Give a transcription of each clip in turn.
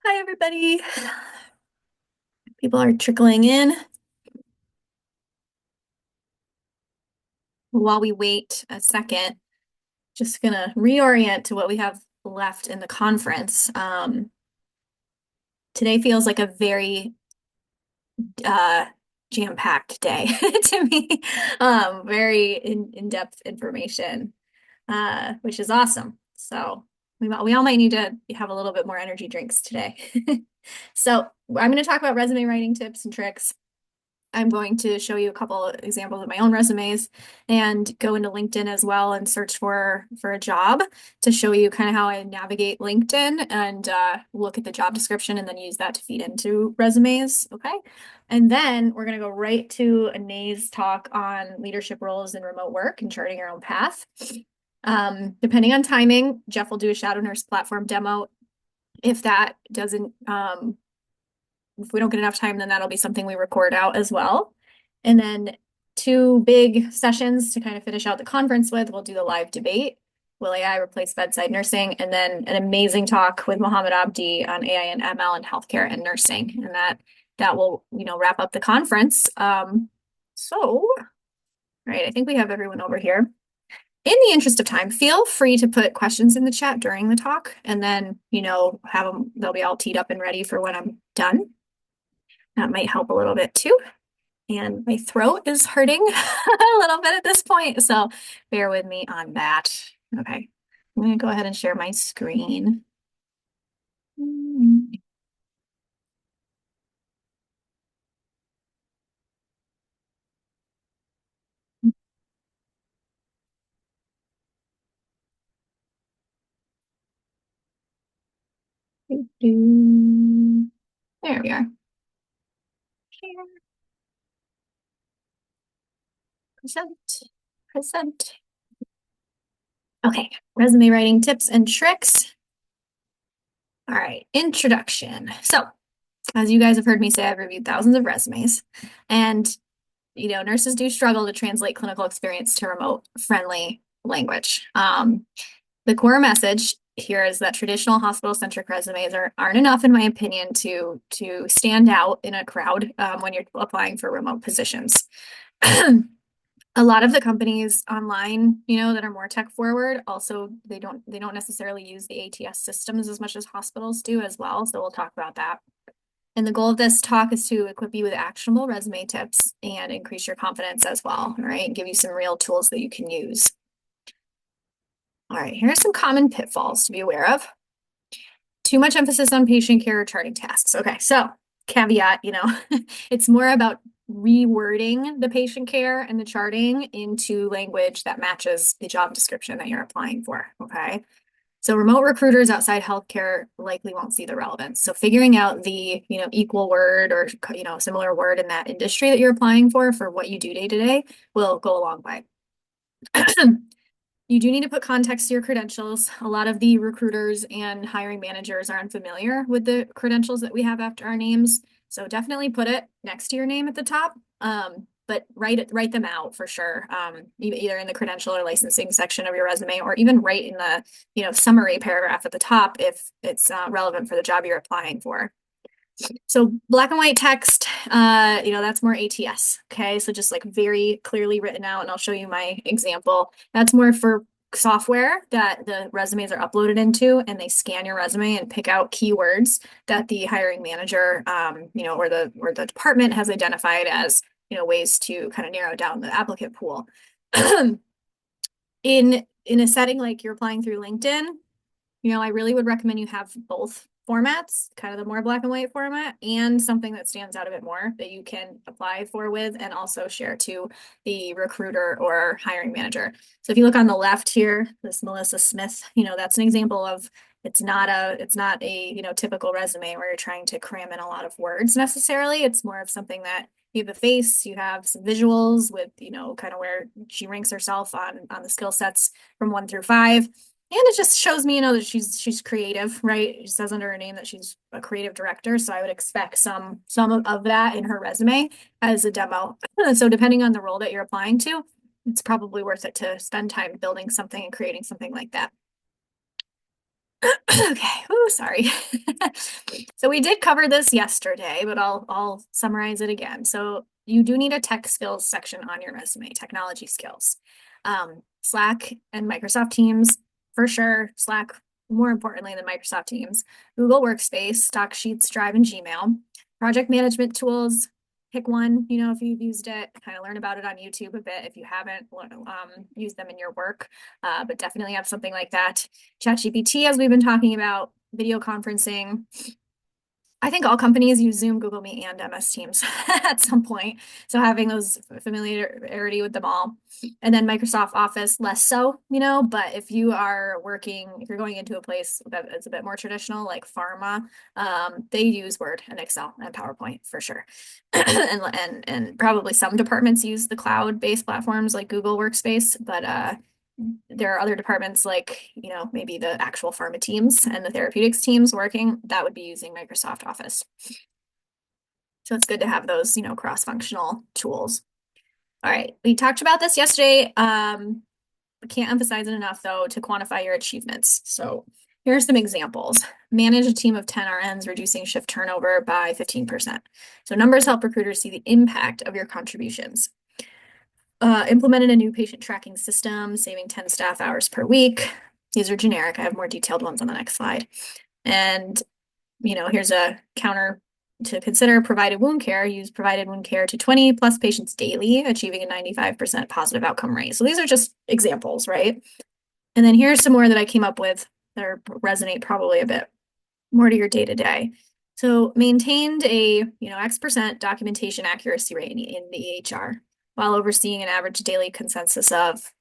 Hi, everybody. People are trickling in. While we wait a second, just gonna reorient to what we have left in the conference. Today feels like a very uh, jam-packed day to me. Very in-depth information, which is awesome. So we all might need to have a little bit more energy drinks today. So I'm going to talk about resume writing tips and tricks. I'm going to show you a couple examples of my own resumes and go into LinkedIn as well and search for a job to show you kind of how I navigate LinkedIn and look at the job description and then use that to feed into resumes. Okay. And then we're going to go right to Anae's talk on leadership roles in remote work and charting your own path. Depending on timing, Jeff will do a shadow nurse platform demo. If that doesn't if we don't get enough time, then that'll be something we record out as well. And then two big sessions to kind of finish out the conference with. We'll do the live debate. Will AI replace bedside nursing? And then an amazing talk with Mohammed Abdi on AI and ML and healthcare and nursing. And that will, wrap up the conference. Right, I think we have everyone over here. In the interest of time, feel free to put questions in the chat during the talk and then, have them, they'll be all teed up and ready for when I'm done. That might help a little bit too. And my throat is hurting a little bit at this point, so bear with me on that. Okay, I'm gonna go ahead and share my screen. There we are. Share, present, present. Okay, resume writing tips and tricks. All right, introduction. So, as you guys have heard me say, I've reviewed thousands of resumes, and nurses do struggle to translate clinical experience to remote friendly language. The core message here is that traditional hospital-centric resumes aren't enough, in my opinion, to stand out in a crowd when you're applying for remote positions. A lot of the companies online, that are more tech forward, also they don't necessarily use the ATS systems as much as hospitals do as well. So we'll talk about that. And the goal of this talk is to equip you with actionable resume tips and increase your confidence as well, all right? And give you some real tools that you can use. All right, here are some common pitfalls to be aware of. Too much emphasis on patient care or charting tasks. Okay, so caveat, it's more about rewording the patient care and the charting into language that matches the job description that you're applying for, okay? So remote recruiters outside healthcare likely won't see the relevance. So figuring out the, equal word or, similar word in that industry that you're applying for what you do day to day will go a long way. You do need to put context to your credentials. A lot of the recruiters and hiring managers are unfamiliar with the credentials that we have after our names. So definitely put it next to your name at the top. But write them out for sure. Either in the credential or licensing section of your resume, or even write in the summary paragraph at the top if it's relevant for the job you're applying for. So black and white text, that's more ATS. Okay, so just like very clearly written out, and I'll show you my example. That's more for software that the resumes are uploaded into, and they scan your resume and pick out keywords that the hiring manager, or the department has identified as, ways to kind of narrow down the applicant pool. In a setting like you're applying through LinkedIn, I really would recommend you have both formats, kind of the more black and white format, and something that stands out a bit more that you can apply for with and also share to the recruiter or hiring manager. So if you look on the left here, this Melissa Smith, that's an example of it's not a typical resume where you're trying to cram in a lot of words necessarily. It's more of something that you have a face, you have some visuals with, kind of where she ranks herself on the skill sets from 1 through 5. And it just shows me, that she's creative, right? It says under her name that she's a creative director. So I would expect some of that in her resume as a demo. So depending on the role that you're applying to, it's probably worth it to spend time building something and creating something like that. Okay. Oh, sorry. So we did cover this yesterday, but I'll summarize it again. So you do need a tech skills section on your resume, technology skills. Slack and Microsoft Teams for sure. Slack more importantly than Microsoft Teams. Google Workspace, Stock Sheets, Drive, and Gmail. Project management tools. Pick one, if you've used it, kind of learn about it on YouTube a bit if you haven't use them in your work, but definitely have something like that. ChatGPT, as we've been talking about, video conferencing. I think all companies use Zoom, Google Meet, and MS Teams at some point. So having those familiarity with them all. And then Microsoft Office, less so, but if you are working, if you're going into a place that is a bit more traditional, like pharma, they use Word and Excel and PowerPoint for sure. And probably some departments use the cloud-based platforms like Google Workspace, but there are other departments like, maybe the actual pharma teams and the therapeutics teams working that would be using Microsoft Office. So it's good to have those, cross-functional tools. All right, we talked about this yesterday. I can't emphasize it enough though to quantify your achievements. So here are some examples. Manage a team of 10 RNs, reducing shift turnover by 15%. So numbers help recruiters see the impact of your contributions. Implemented a new patient tracking system, saving 10 staff hours per week. These are generic. I have more detailed ones on the next slide. And, here's a counter to consider. Provided wound care. Use provided wound care to 20 plus patients daily, achieving a 95% positive outcome rate. So these are just examples, right? And then here's some more that I came up with that resonate probably a bit more to your day to day. So maintained a X% documentation accuracy rate in the EHR while overseeing an average daily census of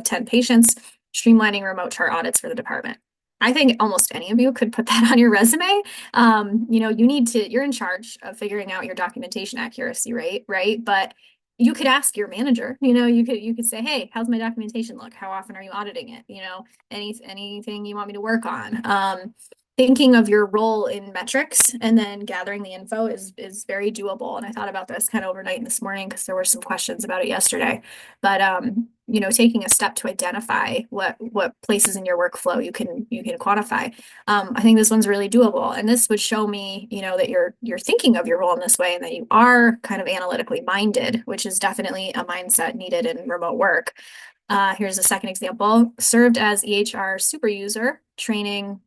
10 patients, streamlining remote chart audits for the department. I think almost any of you could put that on your resume. You're in charge of figuring out your documentation accuracy rate, right? But you could ask your manager, you could say, hey, how's my documentation look? How often are you auditing it? Anything you want me to work on? Thinking of your role in metrics and then gathering the info is very doable. And I thought about this kind of overnight and this morning because there were some questions about it yesterday. But taking a step to identify what places in your workflow you can quantify. I think this one's really doable. And this would show me, that you're thinking of your role in this way and that you are kind of analytically minded, which is definitely a mindset needed in remote work. Here's a second example. Served as EHR super user, training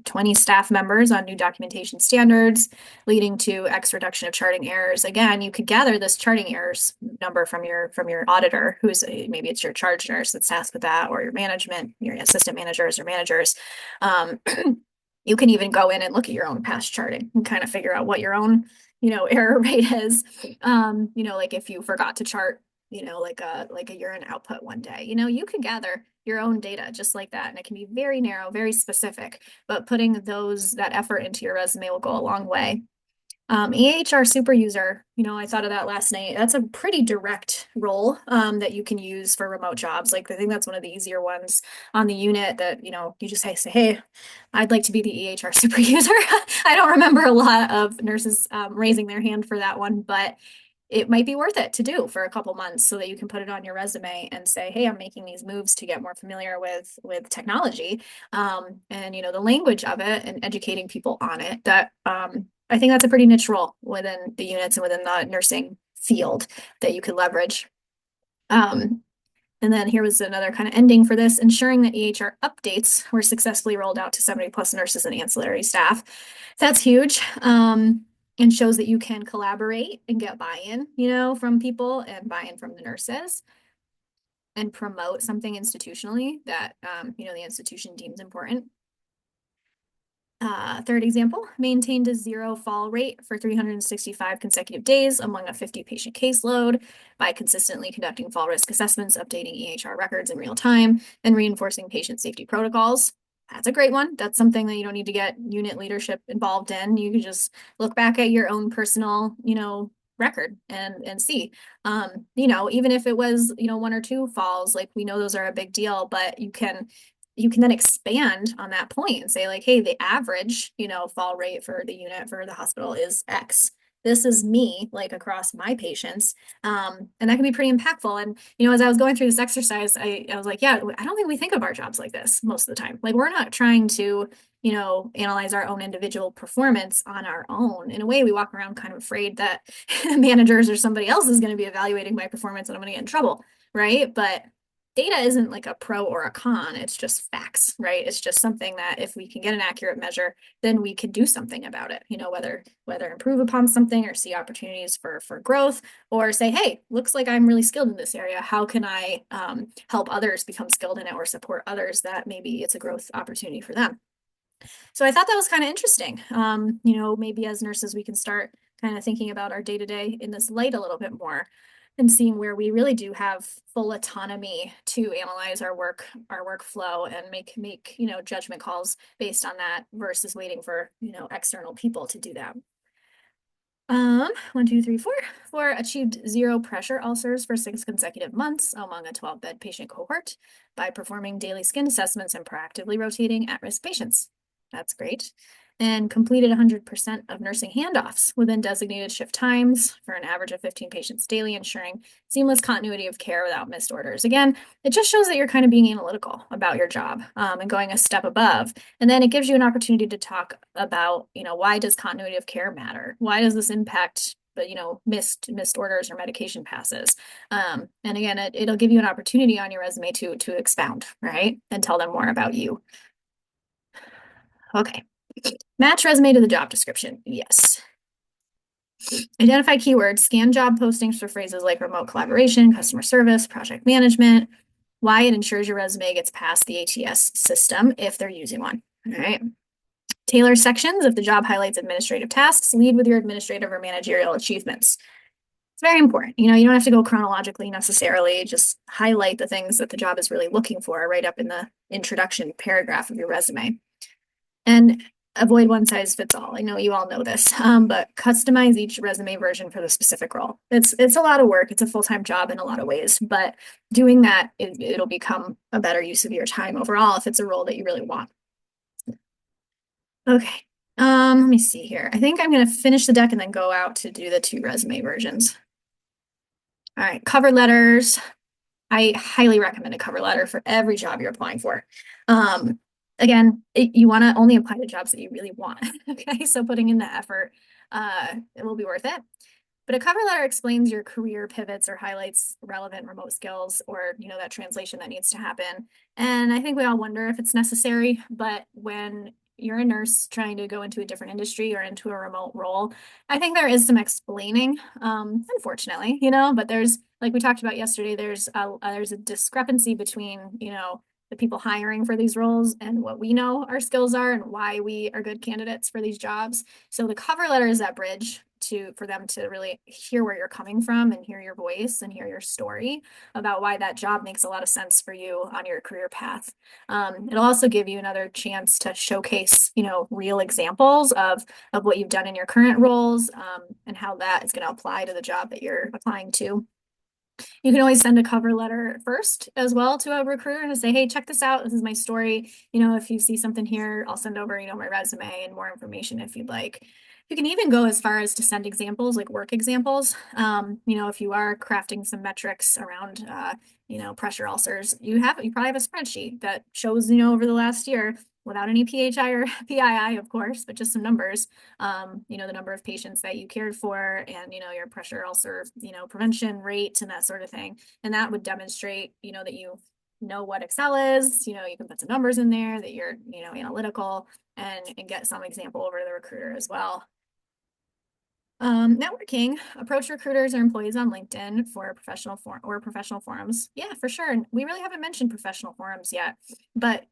20 staff members on new documentation standards, leading to X reduction of charting errors. Again, you could gather this charting errors number from your auditor, maybe it's your charge nurse that's tasked with that, or your management, your assistant managers or managers. You can even go in and look at your own past charting and kind of figure out what your own, error rate is. Like if you forgot to chart like a urine output one day, you can gather your own data just like that. And it can be very narrow, very specific, but putting that effort into your resume will go a long way. EHR super user, I thought of that last night. That's a pretty direct role that you can use for remote jobs. Like I think that's one of the easier ones on the unit that, you just say, hey, I'd like to be the EHR super user. I don't remember a lot of nurses raising their hand for that one, but it might be worth it to do for a couple months so that you can put it on your resume and say, hey, I'm making these moves to get more familiar with technology and the language of it and educating people on it. That I think that's a pretty niche role within the units and within the nursing field that you could leverage. And then here was another kind of ending for this, ensuring that EHR updates were successfully rolled out to 70 plus nurses and ancillary staff. That's huge. And shows that you can collaborate and get buy-in, from people and buy-in from the nurses and promote something institutionally that, the institution deems important. Third example, maintained a 0 fall rate for 365 consecutive days among a 50 patient caseload by consistently conducting fall risk assessments, updating EHR records in real time, and reinforcing patient safety protocols. That's a great one. That's something that you don't need to get unit leadership involved in. You can just look back at your own personal, record and see, even if it was, 1 or 2 falls, like we know those are a big deal, but you can then expand on that point and say like, hey, the average, fall rate for the unit for the hospital is X. this is me, like across my patients. And that can be pretty impactful. And, as I was going through this exercise, I was like, yeah, I don't think we think of our jobs like this most of the time. Like we're not trying to, analyze our own individual performance on our own. In a way, we walk around kind of afraid that managers or somebody else is going to be evaluating my performance and I'm going to get in trouble, right? But data isn't like a pro or a con, it's just facts, right? It's just something that if we can get an accurate measure, then we can do something about it, whether improve upon something or see opportunities for growth, or say, hey, looks like I'm really skilled in this area. How can I help others become skilled in it or support others that maybe it's a growth opportunity for them? So I thought that was kind of interesting. Maybe as nurses, we can start kind of thinking about our day-to-day in this light a little bit more and seeing where we really do have full autonomy to analyze our workflow and make, judgment calls based on that versus waiting for, external people to do that. 1, 2, 3, 4. 4 achieved 0 pressure ulcers for 6 consecutive months among a 12-bed patient cohort by performing daily skin assessments and proactively rotating at-risk patients. That's great. And completed 100% of nursing handoffs within designated shift times for an average of 15 patients daily, ensuring seamless continuity of care without missed orders. Again, it just shows that you're kind of being analytical about your job and going a step above. And then it gives you an opportunity to talk about, why does continuity of care matter? Why does this impact missed orders or medication passes? And again, it'll give you an opportunity on your resume to expound, right? And tell them more about you. Okay. Match resume to the job description. Yes. Identify keywords, scan job postings for phrases like remote collaboration, customer service, project management, why it ensures your resume gets past the ATS system if they're using one. All right. Tailor sections if the job highlights administrative tasks, lead with your administrative or managerial achievements. It's very important. You don't have to go chronologically necessarily, just highlight the things that the job is really looking for right up in the introduction paragraph of your resume. And avoid one size fits all. I know you all know this, but customize each resume version for the specific role. It's a lot of work. It's a full-time job in a lot of ways, but doing that, it'll become a better use of your time overall if it's a role that you really want. Okay. Let me see here. I think I'm going to finish the deck and then go out to do the 2 resume versions. All right, cover letters. I highly recommend a cover letter for every job you're applying for. Again, you want to only apply to jobs that you really want. Okay, so putting in the effort, it will be worth it. But a cover letter explains your career pivots or highlights relevant remote skills or, that translation that needs to happen. And I think we all wonder if it's necessary, but when you're a nurse trying to go into a different industry or into a remote role, I think there is some explaining, unfortunately, but there's, like we talked about yesterday, there's a discrepancy between, the people hiring for these roles and what we know our skills are and why we are good candidates for these jobs. So the cover letter is that bridge for them to really hear where you're coming from and hear your voice and hear your story about why that job makes a lot of sense for you on your career path. It'll also give you another chance to showcase, real examples of what you've done in your current roles and how that is going to apply to the job that you're applying to. You can always send a cover letter first as well to a recruiter and say, hey, check this out. This is my story. If you see something here, I'll send over, my resume and more information if you'd like. You can even go as far as to send examples, like work examples. If you are crafting some metrics around, pressure ulcers, you probably have a spreadsheet that shows, over the last year, without any PHI or PII, of course, but just some numbers, the number of patients that you cared for and, your pressure ulcer, prevention rate and that sort of thing. And that would demonstrate, that you know what Excel is, you can put some numbers in there, that you're, analytical and get some example over to the recruiter as well. Networking, approach recruiters or employees on LinkedIn for professional forums. Yeah, for sure. And we really haven't mentioned professional forums yet, but,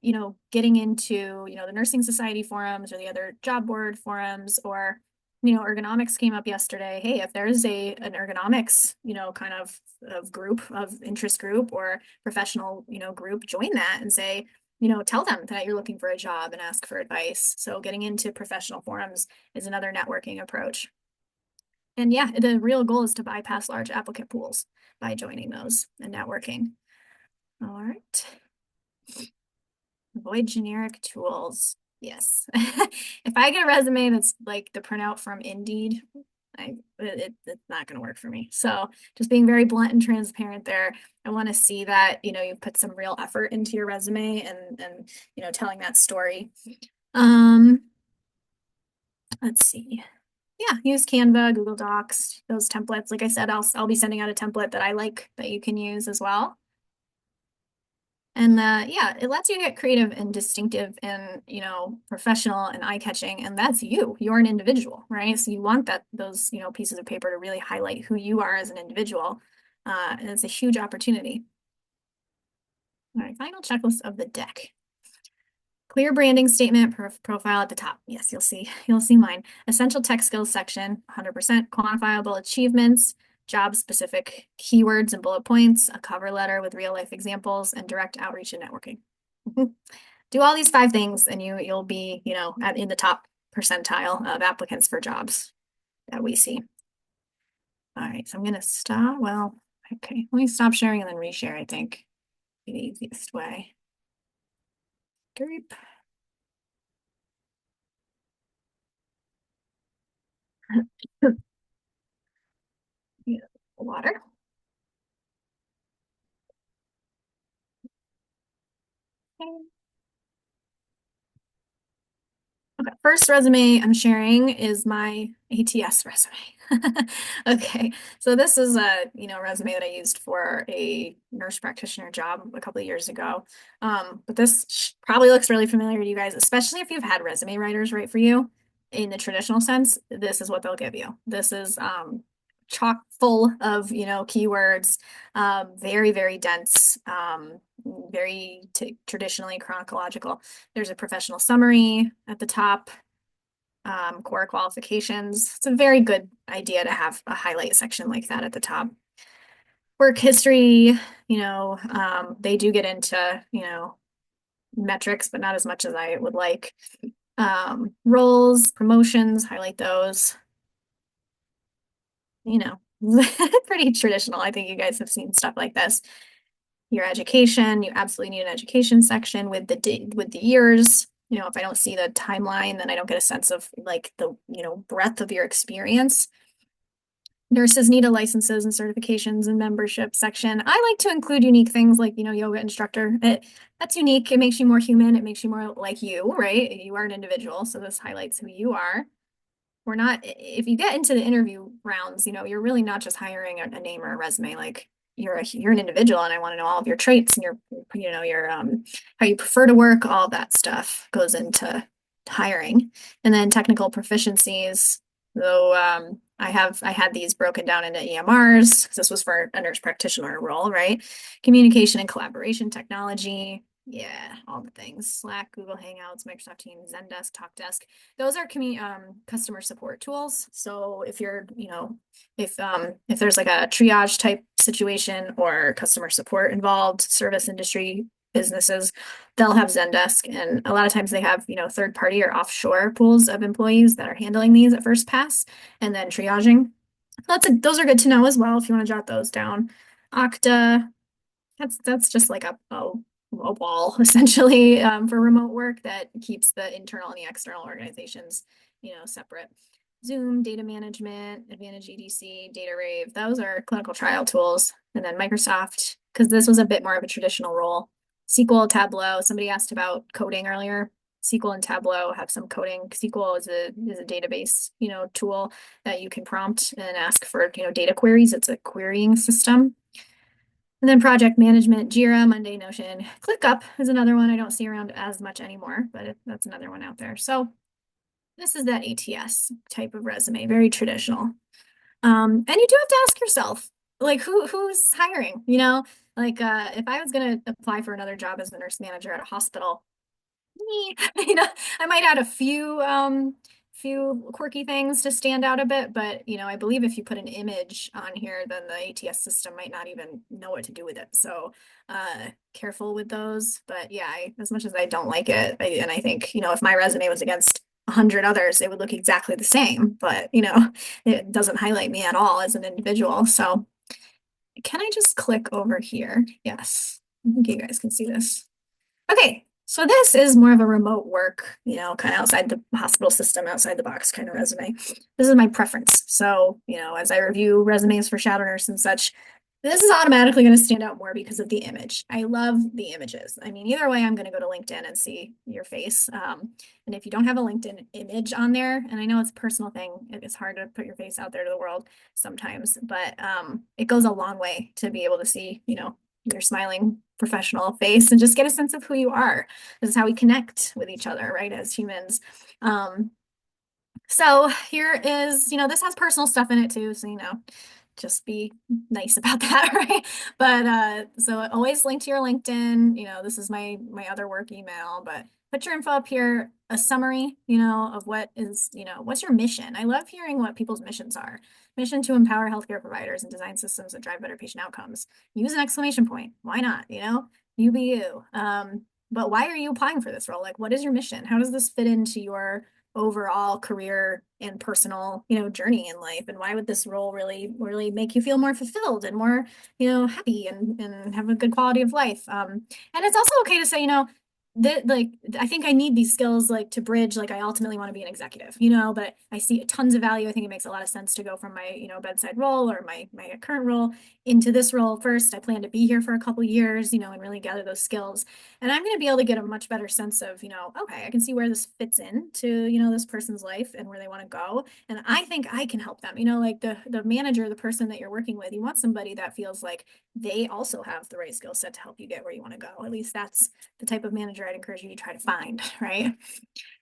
getting into, the nursing society forums or the other job board forums or, ergonomics came up yesterday. Hey, if there's an ergonomics, kind of group of interest group or professional, group, join that and say, tell them that you're looking for a job and ask for advice. So getting into professional forums is another networking approach. And yeah, the real goal is to bypass large applicant pools by joining those and networking. All right. Avoid generic tools. Yes. If I get a resume that's like the printout from Indeed, It's not going to work for me. So just being very blunt and transparent there. I want to see that, you put some real effort into your resume and telling that story. Um, let's see. Yeah, use Canva, Google Docs, those templates. Like I said, I'll be sending out a template that I like that you can use as well. And yeah, it lets you get creative and distinctive and, professional and eye-catching. And that's you. You're an individual, right? So you want those, pieces of paper to really highlight who you are as an individual. And it's a huge opportunity. All right, final checklist of the deck. Clear branding statement, profile at the top. Yes, you'll see mine. Essential tech skills section, 100% quantifiable achievements, job specific keywords and bullet points, a cover letter with real life examples, and direct outreach and networking. Do all these 5 things and you'll be, in the top percentile of applicants for jobs that we see. All right, so I'm gonna stop. Well, okay, let me stop sharing and then reshare, I think. Be the easiest way. Group. Water. Okay. Okay, first resume I'm sharing is my ATS resume. Okay, so this is a resume that I used for a nurse practitioner job a couple of years ago. But this probably looks really familiar to you guys, especially if you've had resume writers write for you in the traditional sense. This is what they'll give you. This is chock full of keywords, very, very dense, very traditionally chronological. There's a professional summary at the top, core qualifications. It's a very good idea to have a highlight section like that at the top. Work history, they do get into, metrics, but not as much as I would like. Roles, promotions, highlight those. Pretty traditional. I think you guys have seen stuff like this. Your education, you absolutely need an education section with the years. If I don't see the timeline, then I don't get a sense of like the, breadth of your experience. Nurses need a licenses and certifications and membership section. I like to include unique things like, yoga instructor. That's unique. It makes you more human. It makes you more like you, right? You are an individual. So this highlights who you are. We're not, if you get into the interview rounds, you're really not just hiring a name or a resume. Like you're an individual and I want to know all of your traits and your how you prefer to work, all that stuff goes into hiring. And then technical proficiencies. So I had these broken down into EMRs because this was for a nurse practitioner role, right? Communication and collaboration technology. Yeah, all the things. Slack, Google Hangouts, Microsoft Teams, Zendesk, TalkDesk. Those are customer support tools. So if you're, if there's like a triage type situation or customer support involved, service industry businesses, they'll have Zendesk. And a lot of times they have, third party or offshore pools of employees that are handling these at first pass and then triaging. Those are good to know as well if you want to jot those down. Okta, that's just like a wall essentially for remote work that keeps the internal and the external organizations, separate. Zoom, data management, Advantage EDC, Data Rave, those are clinical trial tools. And then Microsoft, because this was a bit more of a traditional role. SQL, Tableau, somebody asked about coding earlier. SQL and Tableau have some coding. SQL is a database, tool that you can prompt and ask for, data queries. It's a querying system. And then project management, Jira, Monday, Notion. ClickUp is another one I don't see around as much anymore, but that's another one out there. So this is that ATS type of resume, very traditional. And you do have to ask yourself, like, who's hiring? Like if I was going to apply for another job as a nurse manager at a hospital, me, I might add a few quirky things to stand out a bit, but I believe if you put an image on here, then the ATS system might not even know what to do with it. So careful with those. But yeah, as much as I don't like it, and I think, if my resume was against 100 others, it would look exactly the same, but it doesn't highlight me at all as an individual. So can I just click over here? Yes, I think you guys can see this. Okay, So this is more of a remote work, kind of outside the hospital system, outside the box kind of resume. This is my preference. So, as I review resumes for shadow nurse and such, this is automatically going to stand out more because of the image. I love the images. I mean, either way, I'm going to go to LinkedIn and see your face. And if you don't have a LinkedIn image on there, and I know it's a personal thing, it's hard to put your face out there to the world sometimes, but it goes a long way to be able to see, your smiling professional face and just get a sense of who you are. This is how we connect with each other, right, as humans. Um, so here is, this has personal stuff in it too. So, just be nice about that, right? But so always link to your LinkedIn. This is my other work email, but put your info up here, a summary, of what is, what's your mission? I love hearing what people's missions are. Mission to empower healthcare providers and design systems that drive better patient outcomes. Use an exclamation point. Why not? You be you. But why are you applying for this role? Like, what is your mission? How does this fit into your overall career and personal, journey in life? And why would this role really make you feel more fulfilled and more, happy and have a good quality of life? And it's also okay to say, that like I think I need these skills like to bridge, like I ultimately want to be an executive, but I see tons of value. I think it makes a lot of sense to go from my, bedside role or my current role into this role first. I plan to be here for a couple years, and really gather those skills. And I'm going to be able to get a much better sense of, okay, I can see where this fits into, this person's life and where they want to go. And I think I can help them, like the manager, the person that you're working with, you want somebody that feels like they also have the right skill set to help you get where you want to go. At least that's the type of manager I'd encourage you to try to find, right?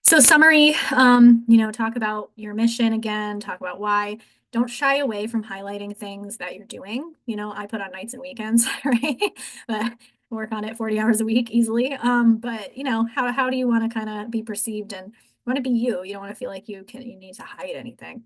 So summary, talk about your mission again, talk about why. Don't shy away from highlighting things that you're doing. I put on nights and weekends, right? But work on it 40 hours a week easily. But how do you want to kind of be perceived and want to be you? You don't want to feel like you need to hide anything.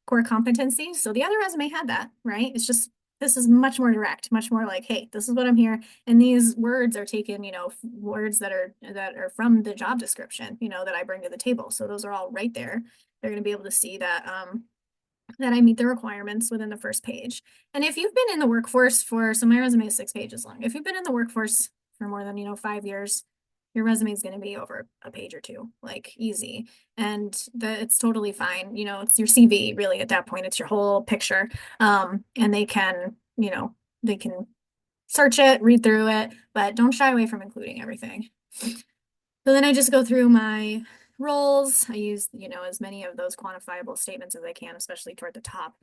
Core competencies. So the other resume had that, right? It's just this is much more direct, much more like, hey, this is what I'm here. And these words are taken, words that are from the job description, that I bring to the table. So those are all right there. They're going to be able to see that I meet the requirements within the first page. And if you've been in the workforce so my resume is 6 pages long. If you've been in the workforce for more than, 5 years, your resume is going to be over a page or two, like easy. And it's totally fine. It's your CV really at that point. It's your whole picture. And they can, they can search it, read through it, but don't shy away from including everything. So then I just go through my roles. I use, as many of those quantifiable statements as I can, especially toward the top.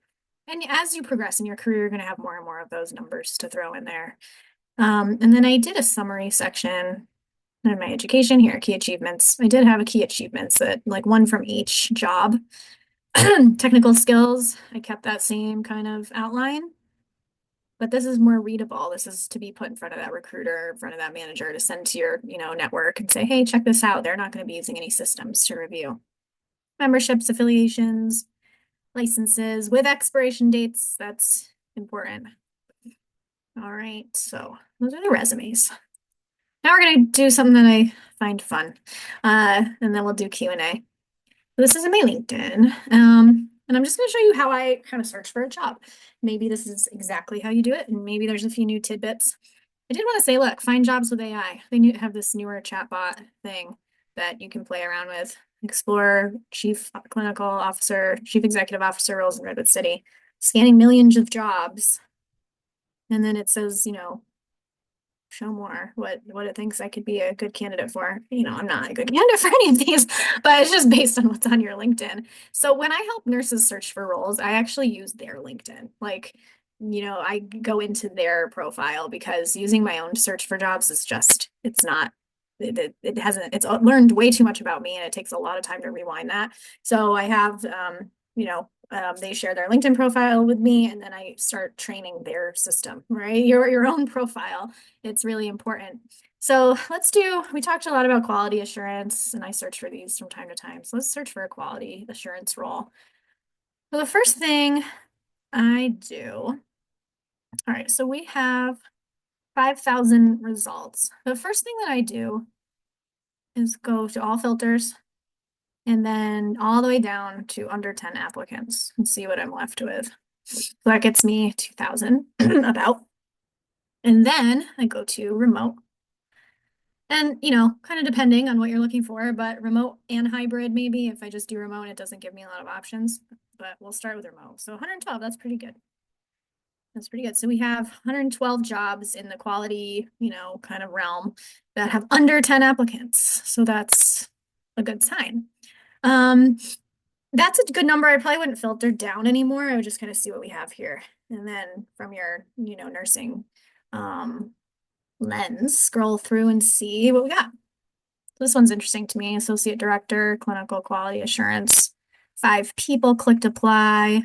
And as you progress in your career, you're going to have more and more of those numbers to throw in there. And then I did a summary section in my education here, key achievements. I did have a key achievements that like one from each job. Technical skills, I kept that same kind of outline. But this is more readable. This is to be put in front of that recruiter, in front of that manager to send to your, network and say, hey, check this out. They're not going to be using any systems to review. Memberships, affiliations, licenses with expiration dates. That's important. All right. So those are the resumes. Now we're going to do something that I find fun. And then we'll do Q&A. This is in my LinkedIn. And I'm just going to show you how I kind of search for a job. Maybe this is exactly how you do it, and maybe there's a few new tidbits. I did want to say, look, find jobs with AI. They have this newer chatbot thing that you can play around with. Explore chief clinical officer, chief executive officer roles in Redwood City, scanning millions of jobs. And then it says, show more what it thinks I could be a good candidate for. I'm not a good candidate for any of these, but it's just based on what's on your LinkedIn. So when I help nurses search for roles, I actually use their LinkedIn. Like, I go into their profile because using my own search for jobs is just, it's not, it hasn't, it's learned way too much about me and it takes a lot of time to rewind that. So I have, they share their LinkedIn profile with me and then I start training their system, right? Your own profile. It's really important. So we talked a lot about quality assurance and I search for these from time to time. So let's search for a quality assurance role. So the first thing I do, all right, so we have 5,000 results. The first thing that I do is go to all filters and then all the way down to under 10 applicants and see what I'm left with. So that gets me 2,000 about. And then I go to remote. And, kind of depending on what you're looking for, but remote and hybrid, maybe. If I just do remote, it doesn't give me a lot of options, but we'll start with remote. So 112, that's pretty good. That's pretty good. So we have 112 jobs in the quality, kind of realm that have under 10 applicants. So that's a good sign. Um, that's a good number. I probably wouldn't filter down anymore. I would just kind of see what we have here. And then from your, nursing lens, scroll through and see what we got. This one's interesting to me. Associate Director, Clinical Quality Assurance. 5 people clicked apply.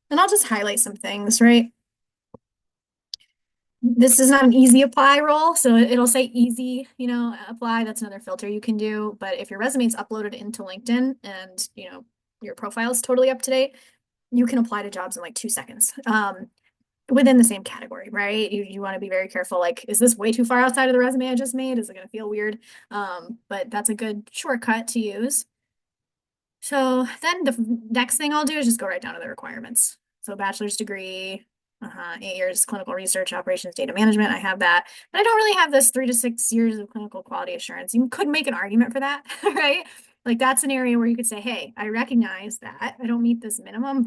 And I'll just highlight some things, right? This is not an easy apply role, so it'll say easy, apply. That's another filter you can do. But if your resume is uploaded into LinkedIn and, your profile is totally up to date, you can apply to jobs in like 2 seconds. Within the same category, right? You want to be very careful. Like, is this way too far outside of the resume I just made? Is it going to feel weird? But that's a good shortcut to use. So then the next thing I'll do is just go right down to the requirements. So bachelor's degree, 8 years clinical research, operations, data management. I have that, but I don't really have this 3 to 6 years of clinical quality assurance. You could make an argument for that, right? Like that's an area where you could say, hey, I recognize that I don't meet this minimum,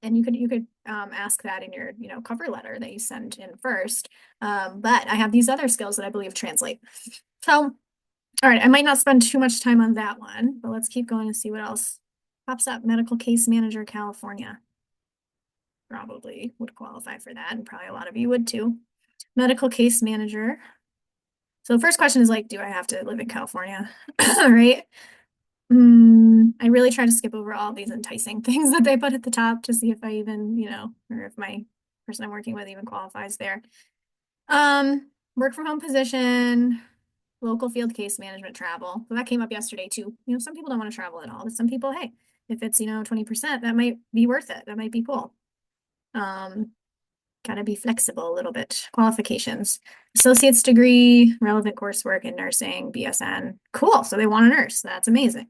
and you could ask that in your, cover letter that you send in first. But I have these other skills that I believe translate. So all right, I might not spend too much time on that one, but let's keep going and see what else pops up. Medical case manager, California. Probably would qualify for that, and probably a lot of you would too. Medical case manager. So the first question is like, do I have to live in California? Right? I really try to skip over all these enticing things that they put at the top to see if I even, or if my person I'm working with even qualifies there. Work from home position, local field case management, travel. So that came up yesterday too. Some people don't want to travel at all, but some people, hey, if it's, 20%, that might be worth it. That might be cool. Gotta be flexible a little bit. Qualifications, associate's degree, relevant coursework in nursing, BSN. Cool. So they want a nurse. That's amazing.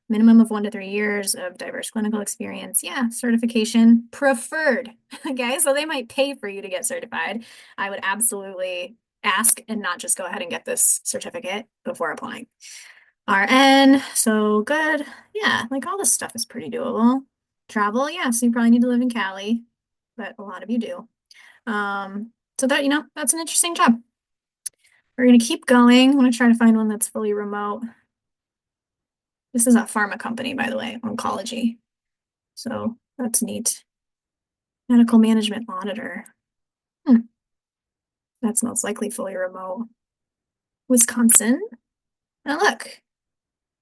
Minimum of 1 to 3 years of diverse clinical experience. Yeah, certification preferred. Okay, so they might pay for you to get certified. I would absolutely ask and not just go ahead and get this certificate before applying. RN, so good. Yeah, like all this stuff is pretty doable. Travel, yeah, so you probably need to live in Cali, but a lot of you do. So that, that's an interesting job. We're gonna keep going. I'm gonna try to find one that's fully remote. This is a pharma company, by the way, oncology. So that's neat. Medical management auditor. That's most likely fully remote. Wisconsin. Now look,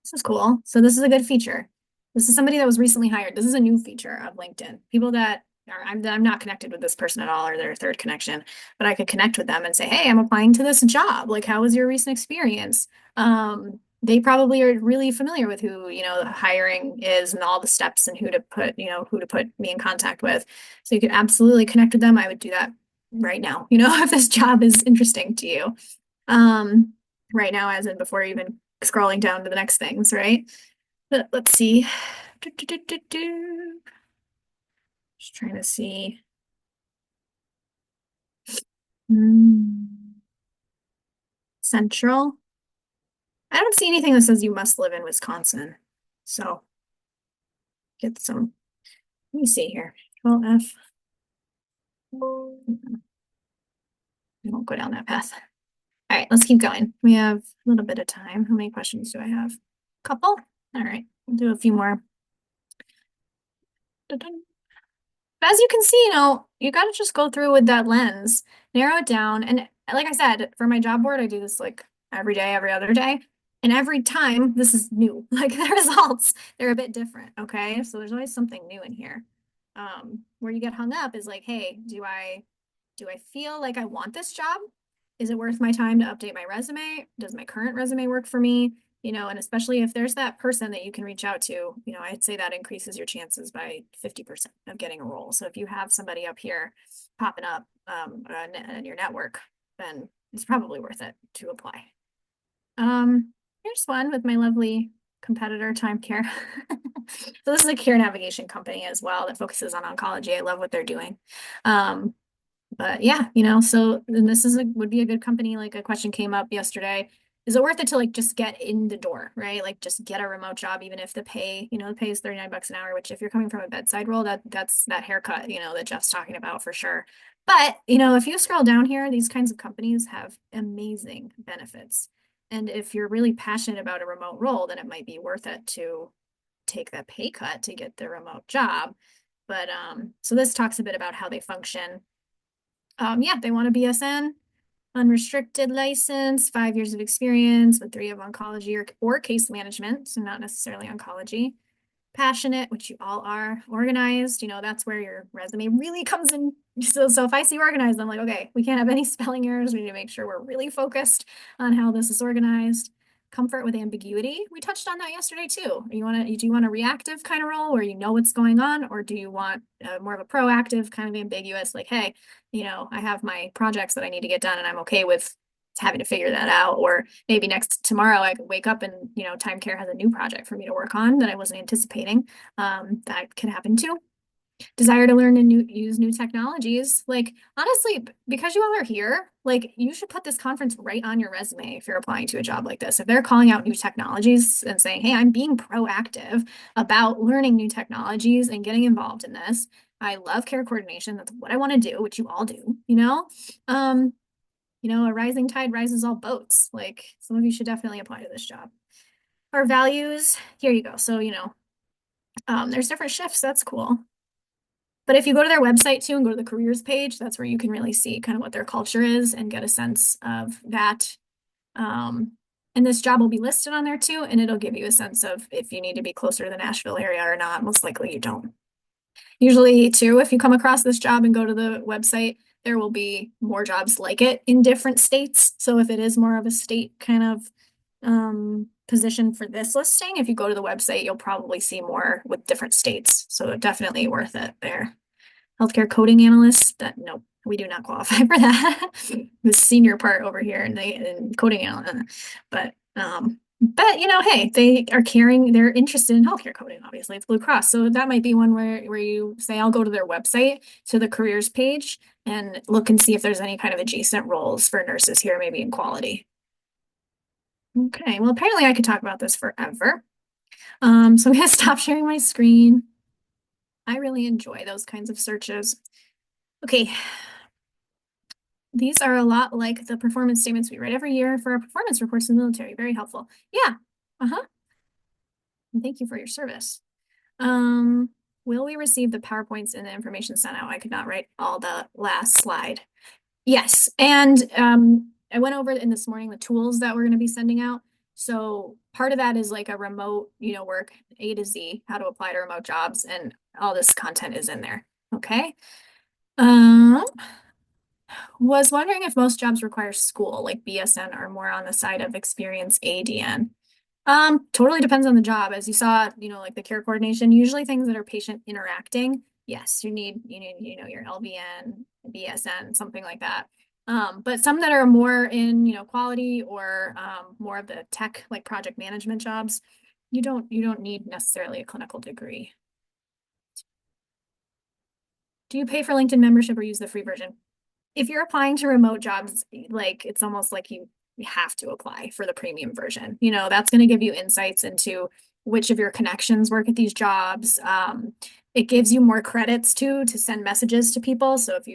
this is cool. So this is a good feature. This is somebody that was recently hired. This is a new feature of LinkedIn. People that I'm not connected with this person at all, or their third connection, but I could connect with them and say, hey, I'm applying to this job. Like, how was your recent experience? They probably are really familiar with who, hiring is and all the steps and who to put me in contact with. So you could absolutely connect with them. I would do that right now, if this job is interesting to you. Right now, as in before even scrolling down to the next things, right? But let's see. Just trying to see. Central. I don't see anything that says you must live in Wisconsin. So get some. Let me see here. Control F. I won't go down that path. All right, let's keep going. We have a little bit of time. How many questions do I have? Couple? All right, we'll do a few more. Dun-dun. But as you can see, you got to just go through with that lens, narrow it down. And like I said, for my job board, I do this like every day, every other day. And every time this is new, like the results, they're a bit different. Okay. So there's always something new in here. Where you get hung up is like, hey, do I feel like I want this job? Is it worth my time to update my resume? Does my current resume work for me? And especially if there's that person that you can reach out to, I'd say that increases your chances by 50% of getting a role. So if you have somebody up here popping up in your network, then it's probably worth it to apply. Here's one with my lovely competitor, Time Care. So this is a care navigation company as well that focuses on oncology. I love what they're doing. But yeah, so and this would be a good company. Like a question came up yesterday. is it worth it to like just get in the door, right? Like just get a remote job, even if the pay, the pay is 39 bucks an hour, which if you're coming from a bedside role, that's that haircut, that Jeff's talking about for sure. But, if you scroll down here, these kinds of companies have amazing benefits. And if you're really passionate about a remote role, then it might be worth it to take that pay cut to get the remote job. But so this talks a bit about how they function. Yeah, they want a BSN, unrestricted license, 5 years of experience with 3 of oncology or case management, so not necessarily oncology. Passionate, which you all are. Organized, that's where your resume really comes in. So if I see organized, I'm like, okay, we can't have any spelling errors. We need to make sure we're really focused on how this is organized. Comfort with ambiguity. We touched on that yesterday too. Do you want a reactive kind of role where you know what's going on, or do you want more of a proactive kind of ambiguous, like, hey, I have my projects that I need to get done and I'm okay with having to figure that out. Or maybe tomorrow I could wake up and, Time Care has a new project for me to work on that I wasn't anticipating. That could happen too. Desire to learn and use new technologies. Like, honestly, because you all are here, like, you should put this conference right on your resume if you're applying to a job like this. If they're calling out new technologies and saying, hey, I'm being proactive about learning new technologies and getting involved in this. I love care coordination. That's what I want to do, which you all do, Um, a rising tide rises all boats. Like, some of you should definitely apply to this job. Our values, here you go. So, there's different shifts. That's cool. But if you go to their website too and go to the careers page, that's where you can really see kind of what their culture is and get a sense of that. And this job will be listed on there too, and it'll give you a sense of if you need to be closer to the Nashville area or not. Most likely you don't. Usually too, if you come across this job and go to the website, there will be more jobs like it in different states. So if it is more of a state kind of position for this listing, if you go to the website, you'll probably see more with different states. So definitely worth it there. Healthcare coding analyst, nope, we do not qualify for that. The senior part over here and coding analyst. But hey, they're interested in healthcare coding, obviously. It's Blue Cross. So that might be one where you say, I'll go to their website, to the careers page, and look and see if there's any kind of adjacent roles for nurses here, maybe in quality. Okay, well, apparently I could talk about this forever. So I'm gonna stop sharing my screen. I really enjoy those kinds of searches. Okay. These are a lot like the performance statements we write every year for our performance reports in the military. Very helpful. Yeah. Uh-huh. And thank you for your service. Will we receive the PowerPoints and the information sent out? I could not write all the last slide. Yes. And I went over in this morning the tools that we're going to be sending out. So part of that is like a remote, work A to Z, how to apply to remote jobs, and all this content is in there. Okay. Was wondering if most jobs require school, like BSN, or more on the side of experience ADN. Totally depends on the job. As you saw, like the care coordination, usually things that are patient interacting. Yes, you need, your LVN, BSN, something like that. But some that are more in, quality or more of the tech, like project management jobs, you don't need necessarily a clinical degree. Do you pay for LinkedIn membership or use the free version? If you're applying to remote jobs, like it's almost like you have to apply for the premium version. That's going to give you insights into which of your connections work at these jobs. It gives you more credits to send messages to people. So if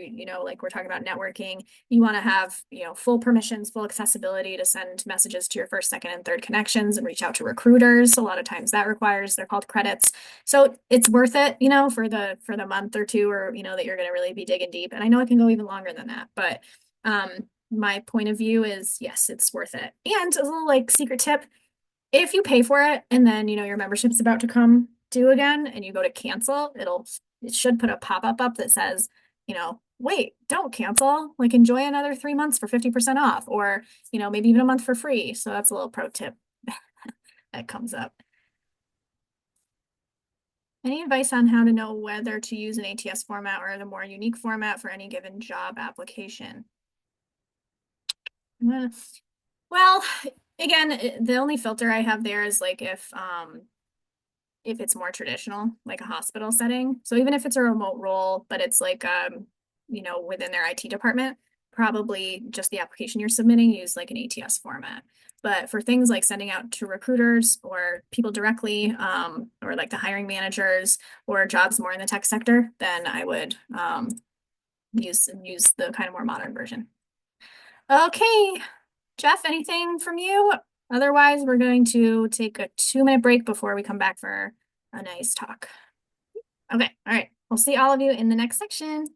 like we're talking about networking, you want to have, full permissions, full accessibility to send messages to your first, second, and third connections and reach out to recruiters. A lot of times that requires, they're called credits. So it's worth it, for the month or two, or, that you're going to really be digging deep. And I know it can go even longer than that, but, my point of view is yes, it's worth it. And a little like secret tip, if you pay for it and then, your membership's about to come due again and you go to cancel, it should put a pop-up up that says, wait, don't cancel, like enjoy another 3 months for 50% off, or, maybe even a month for free. So that's a little pro tip that comes up. Any advice on how to know whether to use an ATS format or the more unique format for any given job application? Well, again, the only filter I have there is like if it's more traditional, like a hospital setting. So even if it's a remote role, but it's like within their IT department, probably just the application you're submitting, use like an ATS format. But for things like sending out to recruiters or people directly, or like the hiring managers or jobs more in the tech sector, then I would use the kind of more modern version. Okay, Jeff, anything from you? Otherwise, we're going to take a 2-minute break before we come back for a nice talk. Okay, all right. We'll see all of you in the next section.